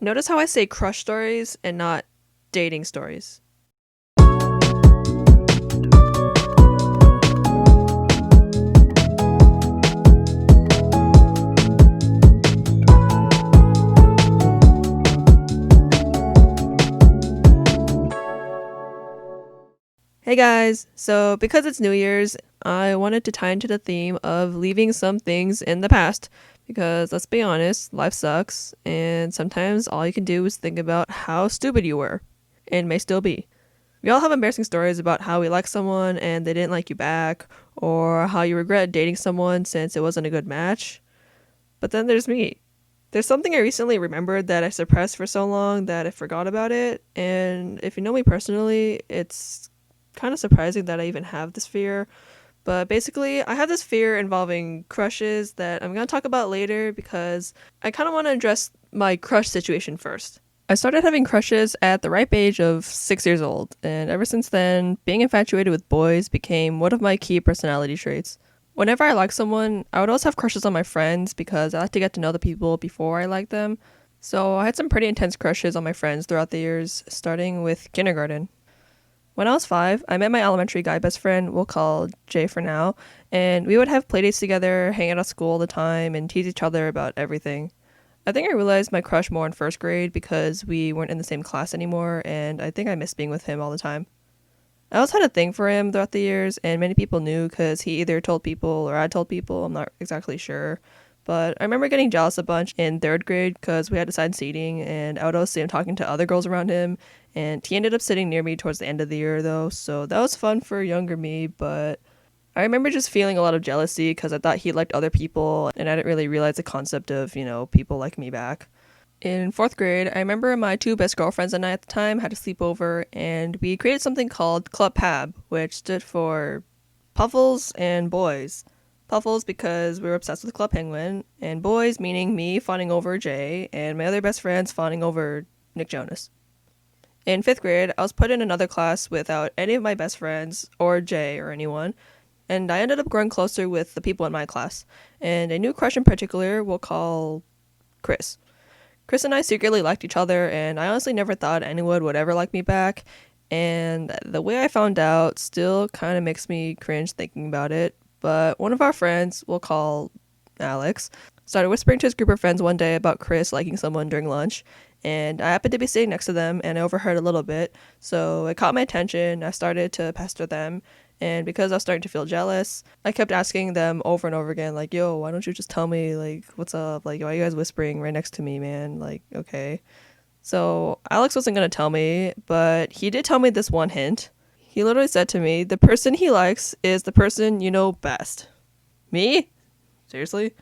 Notice how I say crush stories and not dating stories. Hey guys, so because it's New Year's, I wanted to tie into the theme of leaving some things in the past because let's be honest, life sucks, and sometimes all you can do is think about how stupid you were, and may still be. We all have embarrassing stories about how we liked someone and they didn't like you back, or how you regret dating someone since it wasn't a good match. But then there's me. There's something I recently remembered that I suppressed for so long that I forgot about it, and if you know me personally, it's kind of surprising that I even have this fear. But basically, I have this fear involving crushes that I'm going to talk about later because I kind of want to address my crush situation first. I started having crushes at the ripe age of 6 years old, and ever since then, being infatuated with boys became one of my key personality traits. Whenever I like someone, I would always have crushes on my friends because I like to get to know the people before I like them. So I had some pretty intense crushes on my friends throughout the years, starting with kindergarten. When I was 5, I met my elementary guy best friend, we'll call Jay for now, and we would have playdates together, hang out at school all the time, and tease each other about everything. I think I realized my crush more in first grade because we weren't in the same class anymore, and I think I missed being with him all the time. I also had a thing for him throughout the years, and many people knew because he either told people or I told people, I'm not exactly sure. But I remember getting jealous a bunch in third grade because we had assigned seating, and I would always see him talking to other girls around him, and he ended up sitting near me towards the end of the year though, so that was fun for younger me, but I remember just feeling a lot of jealousy because I thought he liked other people, and I didn't really realize the concept of, people like me back. In fourth grade, I remember my two best girlfriends and I at the time had a sleepover, and we created something called Club Pab, which stood for Puffles and Boys. Puffles because we were obsessed with Club Penguin, and Boys meaning me fawning over Jay, and my other best friends fawning over Nick Jonas. In fifth grade, I was put in another class without any of my best friends, or Jay, or anyone, and I ended up growing closer with the people in my class, and a new crush in particular we'll call Chris. Chris and I secretly liked each other, and I honestly never thought anyone would ever like me back, and the way I found out still kind of makes me cringe thinking about it, but one of our friends, we'll call Alex, started whispering to his group of friends one day about Chris liking someone during lunch, and I happened to be sitting next to them, and I overheard a little bit, so it caught my attention. I started to pester them, and because I was starting to feel jealous, I kept asking them over and over again, like, yo, why don't you just tell me, like, what's up? Like, why are you guys whispering right next to me, man? Like, okay. So Alex wasn't going to tell me, but he did tell me this one hint. He literally said to me, the person he likes is the person you know best. Me? Seriously?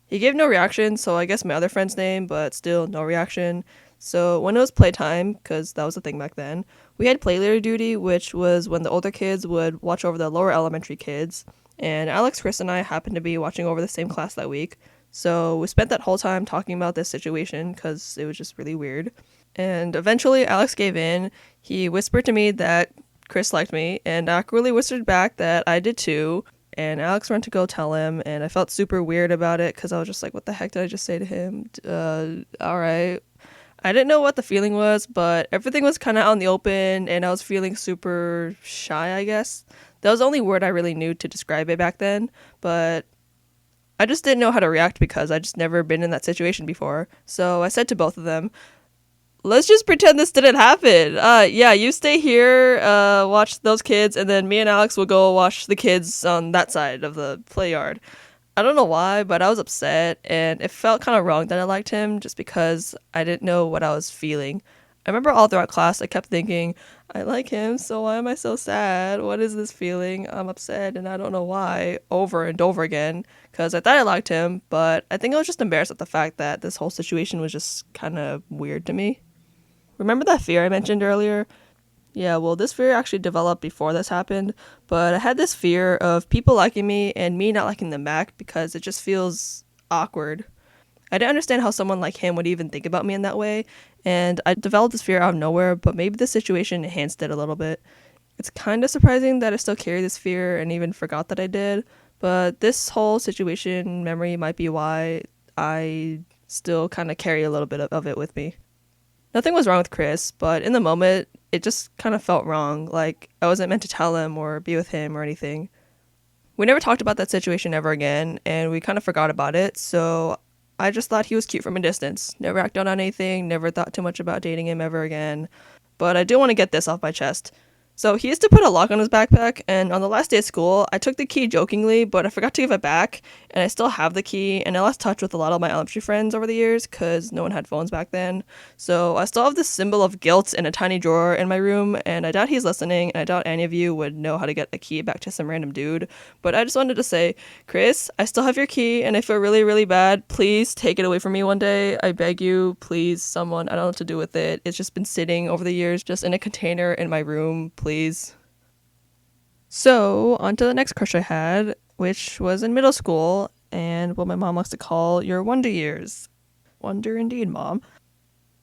He gave no reaction, so I guess my other friend's name, but still no reaction. So when it was playtime, because that was the thing back then, we had play leader duty, which was when the older kids would watch over the lower elementary kids. And Alex, Chris, and I happened to be watching over the same class that week. So we spent that whole time talking about this situation because it was just really weird. And eventually Alex gave in. He whispered to me that Chris liked me, and I awkwardly whispered back that I did too. And Alex went to go tell him, and I felt super weird about it because I was just like, what the heck did I just say to him? All right. I didn't know what the feeling was, but everything was kind of out in the open, and I was feeling super shy, I guess. That was the only word I really knew to describe it back then, but I just didn't know how to react because I just never been in that situation before. So I said to both of them, let's just pretend this didn't happen. Yeah, you stay here, watch those kids, and then me and Alex will go watch the kids on that side of the play yard. I don't know why, but I was upset, and it felt kind of wrong that I liked him just because I didn't know what I was feeling. I remember all throughout class, I kept thinking, I like him, so why am I so sad? What is this feeling? I'm upset, and I don't know why, over and over again, because I thought I liked him, but I think I was just embarrassed at the fact that this whole situation was just kind of weird to me. Remember that fear I mentioned earlier? Yeah, well, this fear actually developed before this happened, but I had this fear of people liking me and me not liking them back because it just feels awkward. I didn't understand how someone like him would even think about me in that way, and I developed this fear out of nowhere, but maybe the situation enhanced it a little bit. It's kind of surprising that I still carry this fear and even forgot that I did, but this whole situation memory might be why I still kind of carry a little bit of it with me. Nothing was wrong with Chris, but in the moment, it just kind of felt wrong. Like I wasn't meant to tell him or be with him or anything. We never talked about that situation ever again, and we kind of forgot about it, so I just thought he was cute from a distance. Never acted on anything, never thought too much about dating him ever again. But I do want to get this off my chest. So he used to put a lock on his backpack, and on the last day of school, I took the key jokingly, but I forgot to give it back, and I still have the key, and I lost touch with a lot of my elementary friends over the years, because no one had phones back then. So I still have this symbol of guilt in a tiny drawer in my room, and I doubt he's listening, and I doubt any of you would know how to get a key back to some random dude. But I just wanted to say, Chris, I still have your key, and I feel really, really bad. Please take it away from me one day. I beg you, please, someone. I don't know what to do with it. It's just been sitting over the years, just in a container in my room. Please. So, on to the next crush I had, which was in middle school, and what my mom likes to call your wonder years. Wonder indeed, Mom.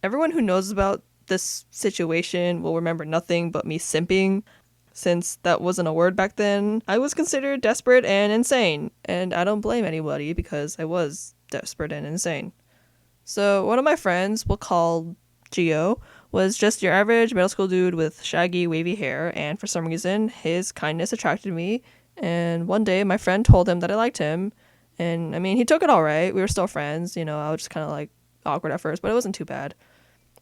Everyone who knows about this situation will remember nothing but me simping. Since that wasn't a word back then, I was considered desperate and insane, and I don't blame anybody because I was desperate and insane. So, one of my friends, we'll call Gio, was just your average middle school dude with shaggy, wavy hair, and for some reason, his kindness attracted me. And one day, my friend told him that I liked him. And I mean, he took it all right. We were still friends, you know, I was just kind of like awkward at first, but it wasn't too bad.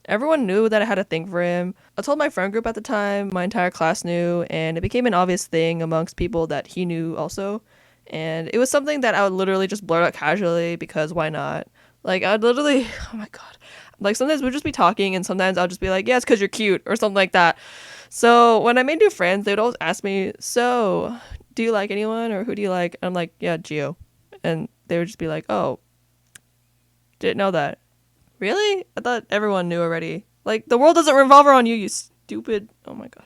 Everyone knew that I had a thing for him. I told my friend group at the time, my entire class knew, and it became an obvious thing amongst people that he knew also. And it was something that I would literally just blurt out casually because why not? Like, I'd literally, oh my god. Like, sometimes we'd just be talking, and sometimes I'll just be like, yeah, it's because you're cute, or something like that. So, when I made new friends, they would always ask me, so, do you like anyone, or who do you like? And I'm like, yeah, Gio. And they would just be like, oh, didn't know that. Really? I thought everyone knew already. Like, the world doesn't revolve around you, you stupid. Oh my god.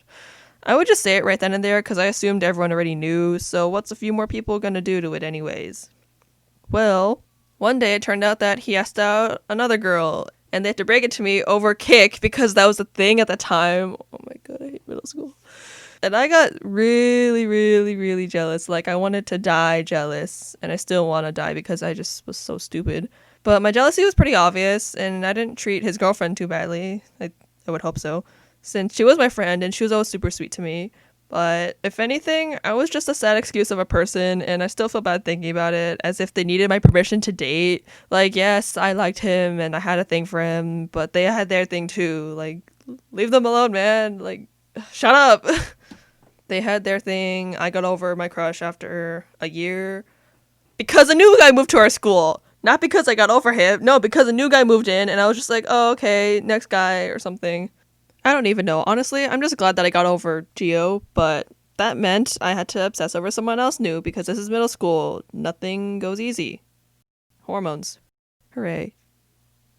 I would just say it right then and there, because I assumed everyone already knew, so what's a few more people gonna do to it anyways? Well, one day it turned out that he asked out another girl, and they had to break it to me over kick because that was the thing at the time. Oh my god, I hate middle school. And I got really, really, really jealous. Like, I wanted to die jealous, and I still want to die because I just was so stupid. But my jealousy was pretty obvious, and I didn't treat his girlfriend too badly. I would hope so, since she was my friend, and she was always super sweet to me. But if anything, I was just a sad excuse of a person, and I still feel bad thinking about it, as if they needed my permission to date. Like, yes, I liked him, and I had a thing for him, but they had their thing too. Like, leave them alone, man. Like, shut up. They had their thing. I got over my crush after a year. Because a new guy moved to our school. Not because I got over him. No, because a new guy moved in, and I was just like, oh, okay, next guy or something. I don't even know. Honestly, I'm just glad that I got over Gio, but that meant I had to obsess over someone else new because this is middle school. Nothing goes easy. Hormones. Hooray.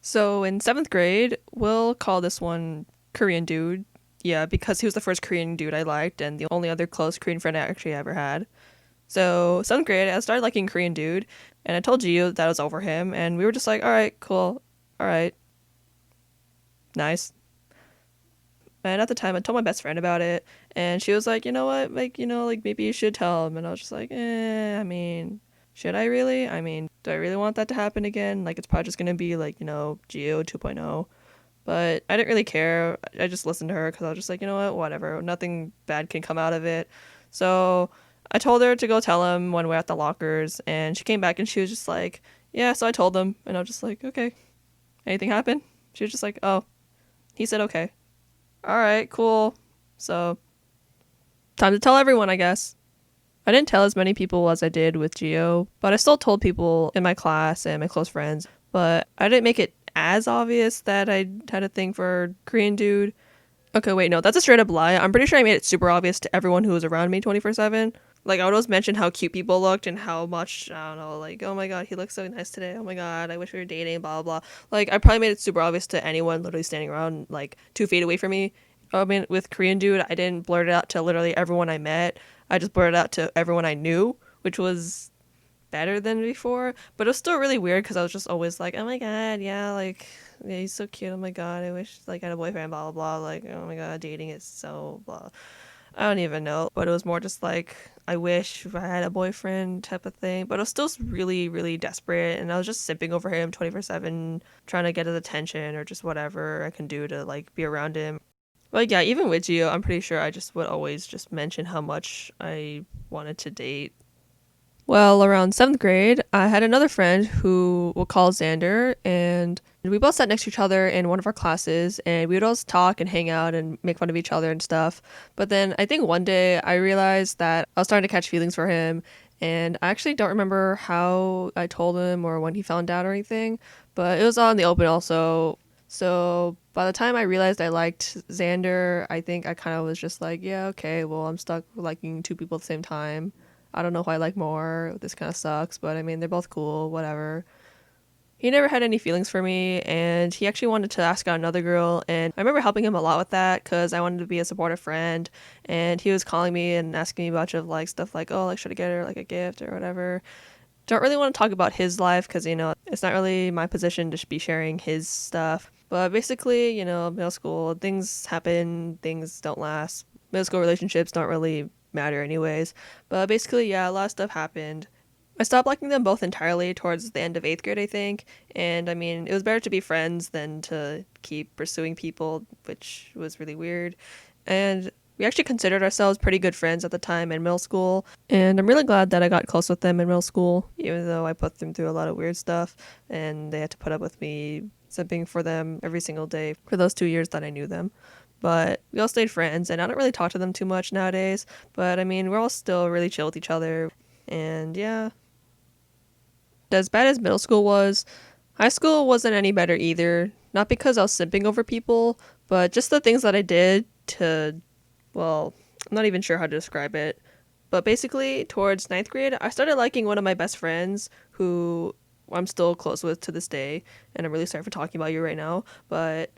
So in 7th grade, we'll call this one Korean dude. Yeah, because he was the first Korean dude I liked and the only other close Korean friend I actually ever had. So 7th grade, I started liking Korean dude, and I told Gio that I was over him, and we were just like, alright, cool. Alright. Nice. And at the time, I told my best friend about it, and she was like, you know what, like, you know, like, maybe you should tell him. And I was just like, I mean, should I really? I mean, do I really want that to happen again? Like, it's probably just gonna be, like, you know, Geo 2.0. But I didn't really care. I just listened to her, because I was just like, you know what, whatever. Nothing bad can come out of it. So I told her to go tell him when we're at the lockers, and she came back, and she was just like, yeah, so I told him. And I was just like, okay. Anything happen? She was just like, oh. He said okay. Alright, cool. So, time to tell everyone, I guess. I didn't tell as many people as I did with Gio, but I still told people in my class and my close friends, but I didn't make it as obvious that I had a thing for Korean dude. Okay, wait, no, that's a straight up lie. I'm pretty sure I made it super obvious to everyone who was around me 24/7. Like, I would always mention how cute people looked and how much, I don't know, like, oh my god, he looks so nice today. Oh my god, I wish we were dating, blah, blah, blah. Like, I probably made it super obvious to anyone literally standing around, like, 2 feet away from me. I mean, with Korean dude, I didn't blurt it out to literally everyone I met. I just blurted it out to everyone I knew, which was better than before. But it was still really weird because I was just always like, oh my god, yeah, like, yeah, he's so cute. Oh my god, I wish, like, I had a boyfriend, blah, blah, blah. Like, oh my god, dating is so blah. I don't even know, but it was more just like, I wish I had a boyfriend type of thing. But I was still really, really desperate, and I was just simping over him 24/7, trying to get his attention or just whatever I can do to like be around him. Like, yeah, even with Gio, I'm pretty sure I just would always just mention how much I wanted to date. Well, around seventh grade, I had another friend who we'll call Xander, and we both sat next to each other in one of our classes, and we would always talk and hang out and make fun of each other and stuff. But then I think one day I realized that I was starting to catch feelings for him, and I actually don't remember how I told him or when he found out or anything, but it was all in the open also. So by the time I realized I liked Xander, I think I kind of was just like, yeah, okay, well, I'm stuck liking two people at the same time. I don't know who I like more. This kind of sucks, but I mean, they're both cool, whatever. He never had any feelings for me, and he actually wanted to ask out another girl, and I remember helping him a lot with that because I wanted to be a supportive friend, and he was calling me and asking me a bunch of like stuff like, oh, like should I get her like a gift or whatever. Don't really want to talk about his life because, it's not really my position to be sharing his stuff. But basically, middle school, things happen, things don't last. Middle school relationships don't really matter anyways. But basically, yeah, a lot of stuff happened. I stopped liking them both entirely towards the end of eighth grade, I think. And I mean, it was better to be friends than to keep pursuing people, which was really weird. And we actually considered ourselves pretty good friends at the time in middle school. And I'm really glad that I got close with them in middle school, even though I put them through a lot of weird stuff and they had to put up with me simping for them every single day for those 2 years that I knew them. But we all stayed friends, and I don't really talk to them too much nowadays. But I mean, we're all still really chill with each other. And yeah, as bad as middle school was, high school wasn't any better either. Not because I was simping over people, but just the things that I did to, well, I'm not even sure how to describe it. But basically, towards ninth grade, I started liking one of my best friends who I'm still close with to this day. And I'm really sorry for talking about you right now. But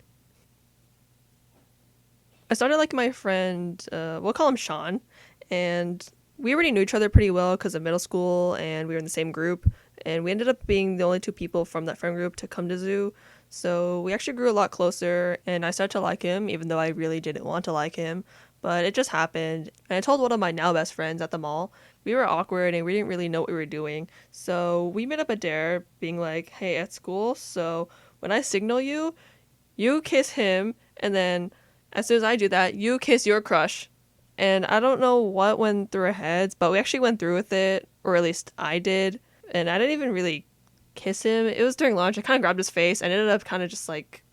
I started liking my friend, we'll call him Sean. And we already knew each other pretty well because of middle school, and we were in the same group. And we ended up being the only two people from that friend group to come to zoo. So we actually grew a lot closer, and I started to like him, even though I really didn't want to like him. But it just happened. And I told one of my now best friends at the mall. We were awkward and we didn't really know what we were doing. So we made up a dare, being like, hey, at school, so when I signal you, you kiss him, and then as soon as I do that, you kiss your crush. And I don't know what went through our heads, but we actually went through with it, or at least I did. And I didn't even really kiss him. It was during lunch. I kind of grabbed his face and ended up kind of just like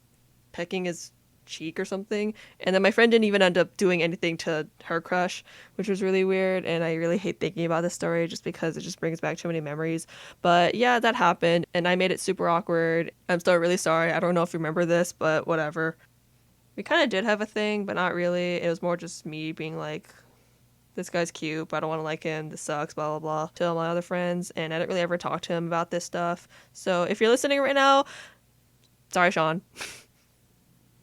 pecking his cheek or something. And then my friend didn't even end up doing anything to her crush, which was really weird. And I really hate thinking about this story just because it just brings back too many memories. But yeah, that happened and I made it super awkward. I'm still really sorry. I don't know if you remember this, but whatever. We kind of did have a thing, but not really. It was more just me being like, this guy's cute, but I don't want to like him. This sucks, blah, blah, blah, to all my other friends. And I didn't really ever talk to him about this stuff. So if you're listening right now, sorry, Sean.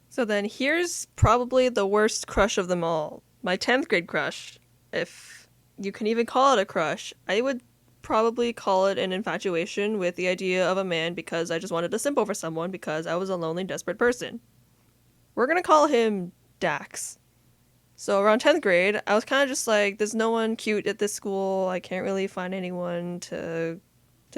So then here's probably the worst crush of them all. My 10th grade crush. If you can even call it a crush, I would probably call it an infatuation with the idea of a man because I just wanted to simp over someone because I was a lonely, desperate person. We're going to call him Dax. So around 10th grade, I was kind of just like, there's no one cute at this school. I can't really find anyone to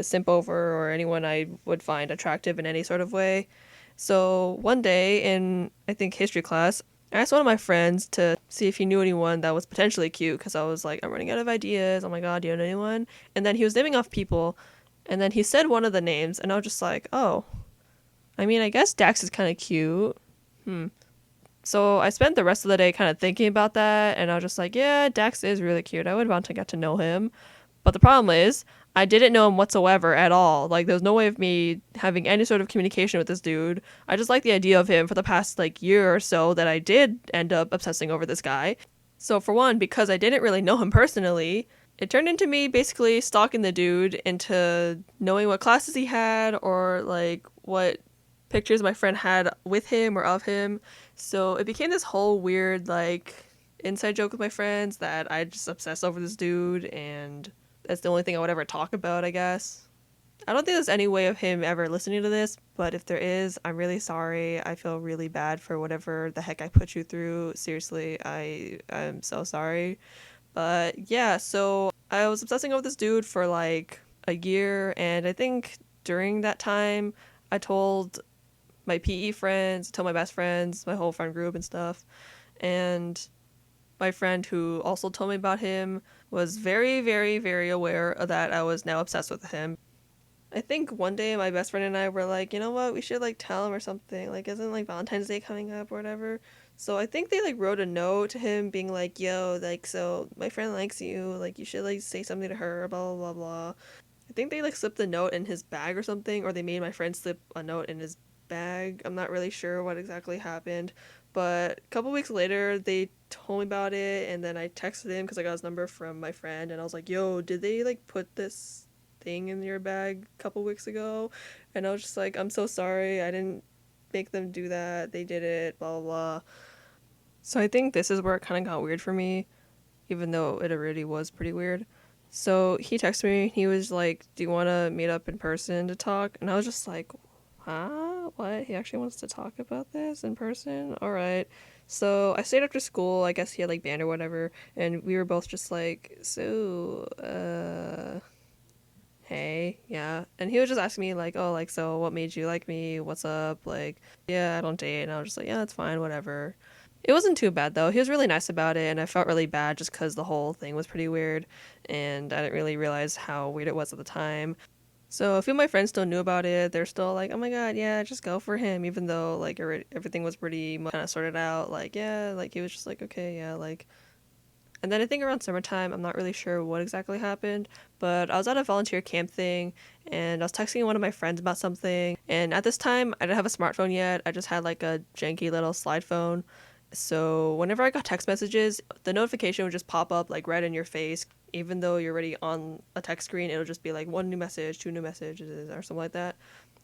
simp over or anyone I would find attractive in any sort of way. So one day in, I think, history class, I asked one of my friends to see if he knew anyone that was potentially cute because I was like, I'm running out of ideas. Oh my God, do you know anyone? And then he was naming off people. And then he said one of the names and I was just like, oh, I mean, I guess Dax is kind of cute. So I spent the rest of the day kind of thinking about that, and I was just like, yeah, Dax is really cute. I would want to get to know him. But the problem is, I didn't know him whatsoever at all. Like, there's no way of me having any sort of communication with this dude. I just like the idea of him for the past, like, year or so that I did end up obsessing over this guy. So for one, because I didn't really know him personally, it turned into me basically stalking the dude into knowing what classes he had or, like, what pictures my friend had with him or of him. So it became this whole weird, like, inside joke with my friends that I just obsess over this dude, and that's the only thing I would ever talk about, I guess. I don't think there's any way of him ever listening to this, but if there is, I'm really sorry. I feel really bad for whatever the heck I put you through. Seriously, I'm so sorry. But yeah, so I was obsessing over this dude for like a year, and I think during that time, I told my PE friends, told my best friends, my whole friend group and stuff. And my friend who also told me about him was very, very, very aware of that I was now obsessed with him. I think one day my best friend and I were like, you know what, we should like tell him or something. Like, isn't like Valentine's Day coming up or whatever? So I think they like wrote a note to him being like, yo, like, so my friend likes you. Like, you should like say something to her, blah, blah, blah, blah. I think they like slipped a note in his bag or something, or they made my friend slip a note in his bag. I'm not really sure what exactly happened. But a couple weeks later, they told me about it, and then I texted him because I got his number from my friend, and I was like, yo, did they like put this thing in your bag a couple weeks ago? And I was just like, I'm so sorry. I didn't make them do that. They did it, blah, blah, blah. So I think this is where it kind of got weird for me, even though it already was pretty weird. So he texted me. He was like, do you want to meet up in person to talk? And I was just like, huh? What? He actually wants to talk about this in person? All right. So I stayed after school. I guess he had like band or whatever. And we were both just like, so, hey, yeah. And he was just asking me like, oh, like, so what made you like me? What's up? Like, yeah, I don't date. And I was just like, yeah, that's fine, whatever. It wasn't too bad though. He was really nice about it, and I felt really bad just because the whole thing was pretty weird, and I didn't really realize how weird it was at the time. So a few of my friends still knew about it. They're still like, "Oh my god, yeah, just go for him," even though like everything was pretty much kind of sorted out. Like, yeah, like he was just like, "Okay, yeah," like. And then I think around summertime, I'm not really sure what exactly happened, but I was at a volunteer camp thing, and I was texting one of my friends about something. And at this time, I didn't have a smartphone yet. I just had like a janky little slide phone. So whenever I got text messages, the notification would just pop up like right in your face. Even though you're already on a text screen, it'll just be like one new message, two new messages, or something like that.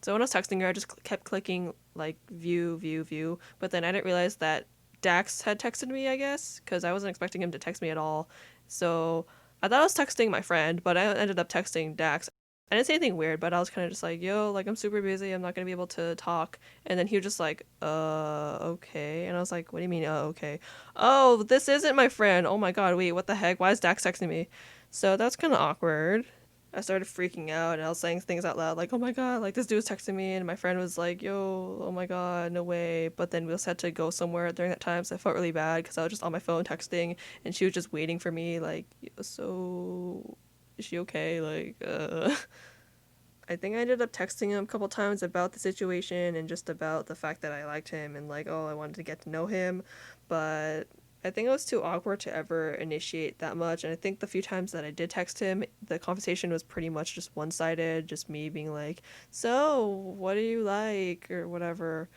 So when I was texting her, I just kept clicking like view, view, view. But then I didn't realize that Dax had texted me, I guess, because I wasn't expecting him to text me at all. So I thought I was texting my friend, but I ended up texting Dax. I didn't say anything weird, but I was kind of just like, yo, like, I'm super busy. I'm not going to be able to talk. And then he was just like, okay. And I was like, what do you mean, okay? Oh, this isn't my friend. Oh my God, wait, what the heck? Why is Dax texting me? So that's kind of awkward. I started freaking out and I was saying things out loud like, oh my God, like this dude was texting me. And my friend was like, yo, oh my God, no way. But then we also had to go somewhere during that time. So I felt really bad because I was just on my phone texting and she was just waiting for me. Like, so is she okay? Like, I think I ended up texting him a couple times about the situation and just about the fact that I liked him and like, oh, I wanted to get to know him. But I think it was too awkward to ever initiate that much. And I think the few times that I did text him, the conversation was pretty much just one sided, just me being like, so what do you like or whatever.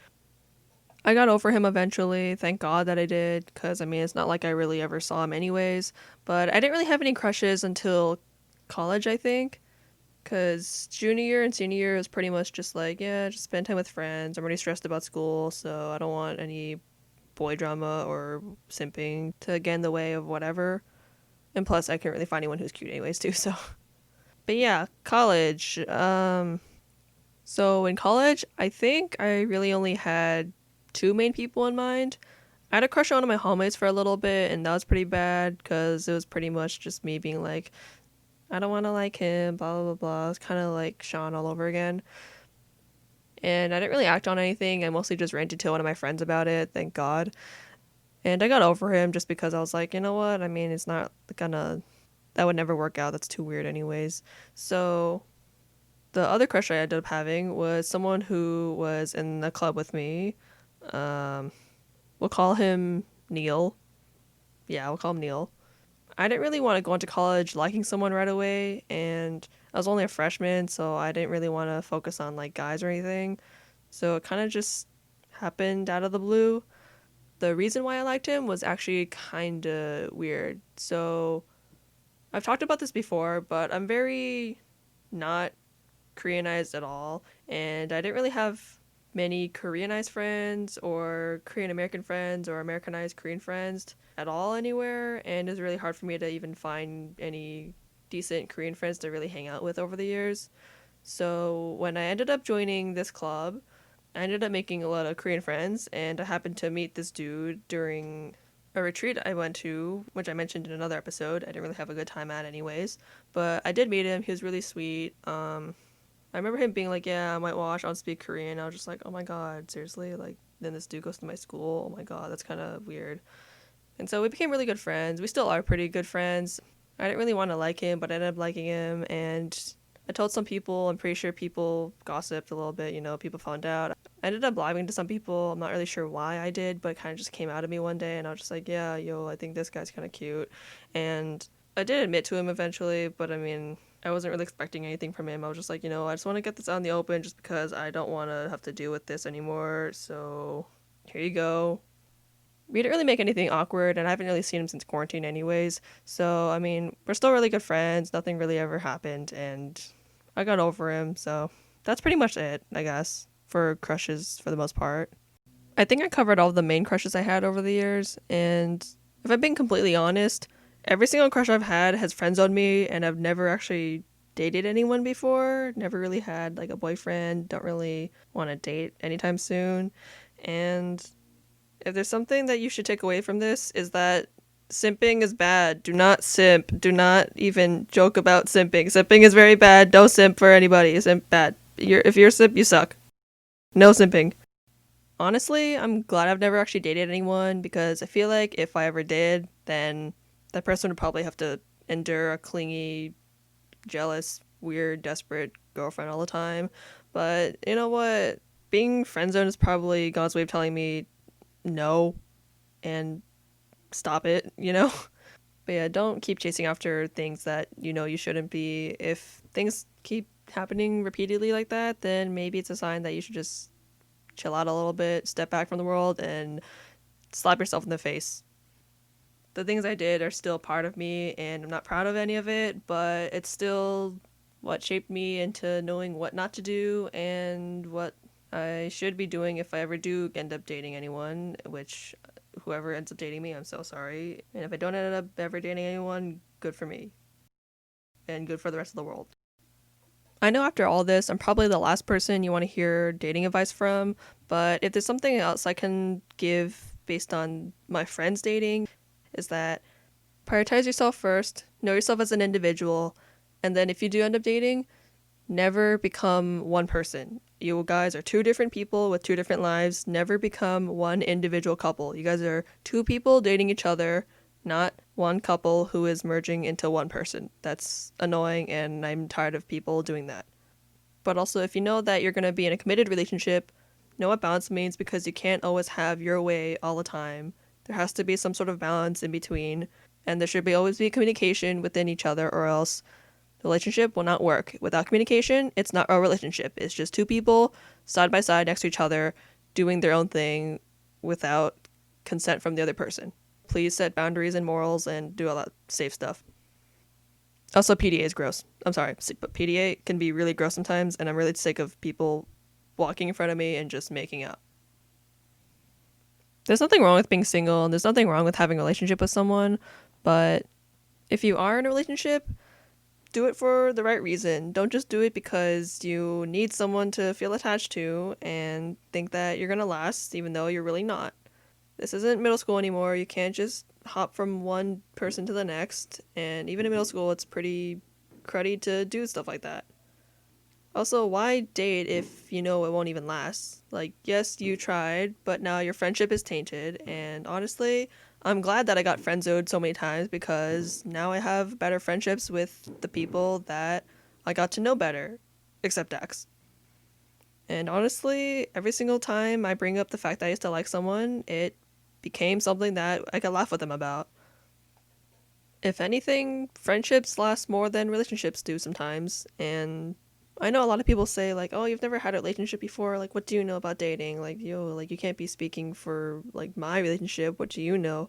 I got over him eventually. Thank God that I did, because I mean, it's not like I really ever saw him anyways. But I didn't really have any crushes until college, I think. Because junior year and senior year was pretty much just like, yeah, just spend time with friends. I'm already stressed about school, so I don't want any boy drama or simping to get in the way of whatever. And plus, I can't really find anyone who's cute anyways, too, so. But yeah, college. So in college, I think I really only had two main people in mind. I had a crush on one of my hallmates for a little bit, and that was pretty bad because it was pretty much just me being like, I don't want to like him, blah, blah, blah, blah. It's kind of like Sean all over again. And I didn't really act on anything. I mostly just ranted to one of my friends about it, thank God. And I got over him just because I was like, you know what? I mean, it's not gonna, that would never work out. That's too weird, anyways. So the other crush I ended up having was someone who was in the club with me. Um, we'll call him Neil. Yeah, we'll call him Neil. I didn't really want to go into college liking someone right away, and I was only a freshman, so I didn't really want to focus on like guys or anything. So it kind of just happened out of the blue. The reason why I liked him was actually kind of weird. So I've talked about this before, but I'm very not Koreanized at all, and I didn't really have many Koreanized friends or Korean American friends or Americanized Korean friends at all anywhere, and it was really hard for me to even find any decent Korean friends to really hang out with over the years. So when I ended up joining this club, I ended up making a lot of Korean friends, and I happened to meet this dude during a retreat I went to, which I mentioned in another episode. I didn't really have a good time at, anyways, but I did meet him. He was really sweet. I remember him being like, "Yeah, I'm whitewash. I don't speak Korean." I was just like, "Oh my god, seriously?" Like, then this dude goes to my school. Oh my god, that's kind of weird. And so we became really good friends. We still are pretty good friends. I didn't really want to like him, but I ended up liking him. And I told some people, I'm pretty sure people gossiped a little bit, people found out. I ended up lying to some people. I'm not really sure why I did, but it kind of just came out of me one day. And I was just like, yeah, yo, I think this guy's kind of cute. And I did admit to him eventually, but I mean, I wasn't really expecting anything from him. I was just like, I just want to get this out in the open just because I don't want to have to deal with this anymore. So here you go. We didn't really make anything awkward, and I haven't really seen him since quarantine anyways. So, I mean, we're still really good friends. Nothing really ever happened, and I got over him. So that's pretty much it, I guess, for crushes for the most part. I think I covered all the main crushes I had over the years, and if I'm being completely honest, every single crush I've had has friend-zoned me, and I've never actually dated anyone before. Never really had like a boyfriend. Don't really want to date anytime soon, and if there's something that you should take away from this is that simping is bad. Do not simp. Do not even joke about simping. Simping is very bad. Don't simp for anybody. Simp bad. If you're a simp, you suck. No simping. Honestly, I'm glad I've never actually dated anyone because I feel like if I ever did, then that person would probably have to endure a clingy, jealous, weird, desperate girlfriend all the time. But you know what? Being friend zoned is probably God's way of telling me no and stop it. But yeah, don't keep chasing after things that you shouldn't be. If things keep happening repeatedly like that, then maybe it's a sign that you should just chill out a little bit, step back from the world, and slap yourself in the face. The things I did are still part of me, and I'm not proud of any of it, but it's still what shaped me into knowing what not to do and what I should be doing if I ever do end up dating anyone, which whoever ends up dating me, I'm so sorry. And if I don't end up ever dating anyone, good for me. And good for the rest of the world. I know after all this, I'm probably the last person you want to hear dating advice from, but if there's something else I can give based on my friends dating, is that prioritize yourself first, know yourself as an individual, and then if you do end up dating, never become one person. You guys are two different people with two different lives. Never become one individual couple. You guys are two people dating each other, not one couple who is merging into one person. That's annoying, and I'm tired of people doing that. But also, if you know that you're going to be in a committed relationship, know what balance means because you can't always have your way all the time. There has to be some sort of balance in between, and there should always be communication within each other, or else the relationship will not work. Without communication, it's not a relationship. It's just two people side by side next to each other doing their own thing without consent from the other person. Please set boundaries and morals and do all that safe stuff. Also, PDA is gross. I'm sorry, but PDA can be really gross sometimes, and I'm really sick of people walking in front of me and just making out. There's nothing wrong with being single, and there's nothing wrong with having a relationship with someone, but if you are in a relationship, do it for the right reason. Don't just do it because you need someone to feel attached to and think that you're gonna last, even though you're really not. This isn't middle school anymore. You can't just hop from one person to the next, and even in middle school, it's pretty cruddy to do stuff like that. Also, why date if you know it won't even last? Like, yes, you tried, but now your friendship is tainted, and honestly, I'm glad that I got friend-zoned so many times because now I have better friendships with the people that I got to know better, except Dax. And honestly, every single time I bring up the fact that I used to like someone, it became something that I could laugh with them about. If anything, friendships last more than relationships do sometimes, and I know a lot of people say like, "Oh, you've never had a relationship before. Like, what do you know about dating? Like, like you can't be speaking for like my relationship. What do you know?"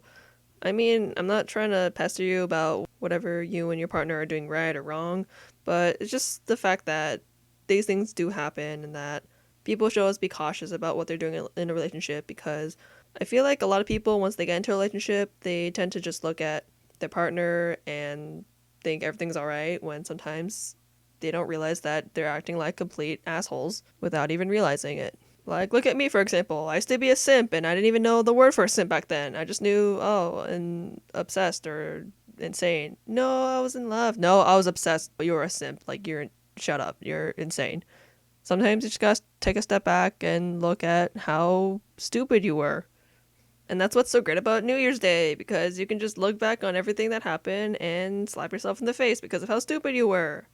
I mean, I'm not trying to pester you about whatever you and your partner are doing right or wrong, but it's just the fact that these things do happen and that people should always be cautious about what they're doing in a relationship because I feel like a lot of people, once they get into a relationship, they tend to just look at their partner and think everything's all right when sometimes they don't realize that they're acting like complete assholes without even realizing it. Like, look at me, for example. I used to be a simp, and I didn't even know the word for simp back then. I just knew, oh, and obsessed or insane. No, I was in love. No, I was obsessed, but you're a simp. Like, shut up. You're insane. Sometimes you just gotta take a step back and look at how stupid you were. And that's what's so great about New Year's Day, because you can just look back on everything that happened and slap yourself in the face because of how stupid you were.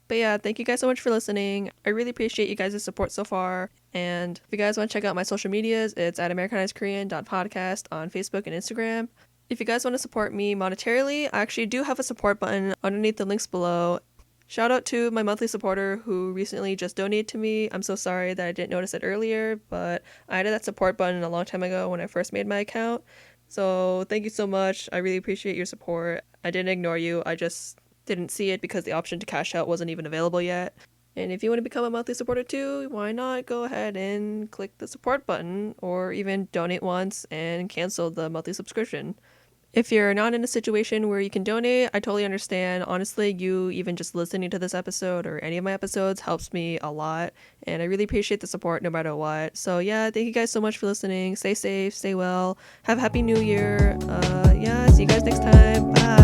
But yeah, thank you guys so much for listening. I really appreciate you guys' support so far. And if you guys want to check out my social medias, it's at americanizedkorean.podcast on Facebook and Instagram. If you guys want to support me monetarily, I actually do have a support button underneath the links below. Shout out to my monthly supporter who recently just donated to me. I'm so sorry that I didn't notice it earlier, but I added that support button a long time ago when I first made my account. So thank you so much. I really appreciate your support. I didn't ignore you. I just didn't see it because the option to cash out wasn't even available yet. And if you want to become a monthly supporter too, why not go ahead and click the support button or even donate once and cancel the monthly subscription. If you're not in a situation where you can donate, I totally understand. Honestly, you even just listening to this episode or any of my episodes helps me a lot, and I really appreciate the support no matter what. So yeah, thank you guys so much for listening. Stay safe, stay well, have a happy new year. Yeah, see you guys next time. Bye.